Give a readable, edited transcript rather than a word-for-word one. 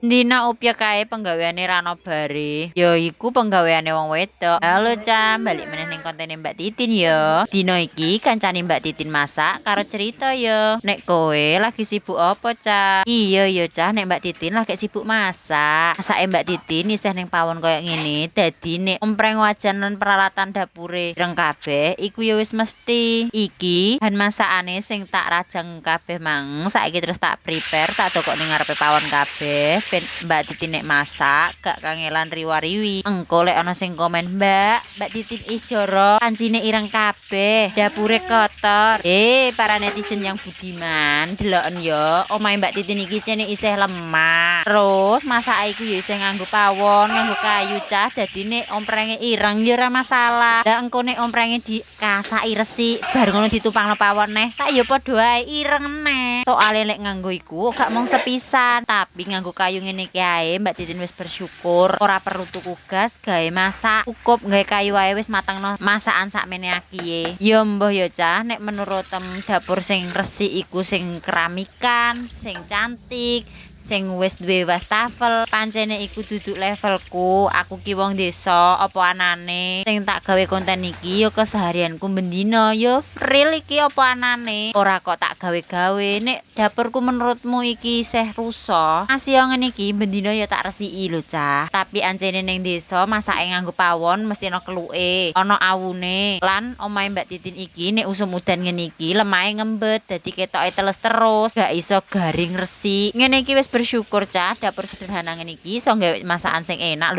Dina upya kae penggaweane Rano Bare. Ya iku penggaweane wong wedok. Halo Cam, balik meneh ning kontene Mbak Titin yo. Dino iki kancane Mbak Titin masak karo cerita yo. Nek kowe lagi sibuk apa, Cam? Iya yo, Cam, nek Mbak Titin lagi sibuk masak. Masake Mbak Titin isih ning pawon koyo ngene. Dadi nek ompreng wajan lan peralatan dapure reng kabeh iku ya wis mesti. Iki bahan masakane sing tak rajang kabeh mang. Saiki terus tak prepare, tak tokok ning ngarepe pawon kabeh. Ben Mbak Titin nek masak gak kangelan riwa-riwi. Engko lek ana sing komen, Mbak Titin joro pancine ireng kabeh, dapure kotor. Para netizen yang budiman, deloken yo, omahe Mbak Titin iki cene isih lemah. Terus masake iku yo isih nganggo pawon, nganggo kayu cah. Dadi nek omprenge ireng yo ora masalah. Lah engko nek omprenge dikasaki resik, bar ngono ditupangno pawon neh, tak yo padha ae ireng neh. Soale lek nganggo iku gak mung sepisan, tapi nganggo kayu ngene iki ae Mbak Titin wis bersyukur ora perlu tuku gas gawe masak, cukup gawe kayu ae wis matengno masakan sakmene akiye. Ya mbah ya cah, nek menurut dapur sing resik iku sing keramikan, sing cantik, sing wis duwe wastafel. Pancene iku duduk levelku. Aku ki wong desa, apa anane sing tak gawe konten iki ya keseharianku bendina. Ya real iki apa anane, ora kok tak gawe-gawe. Nek dapurku menurutmu iki isih rusak, masih yo ngene iki bendina ya tak resiki lho cah. Tapi ancene ning desa masake nganggo pawon mesti ana keluke, ana awune. Lan omahe Mbak Titin iki nek usum udan ngene iki lemahe ngembet, dadi ketoke teles terus, gak iso garing resik. Ngene iki wis bersyukur cah, dapur sederhana ngene iki iso gawe masakan sing enak lho.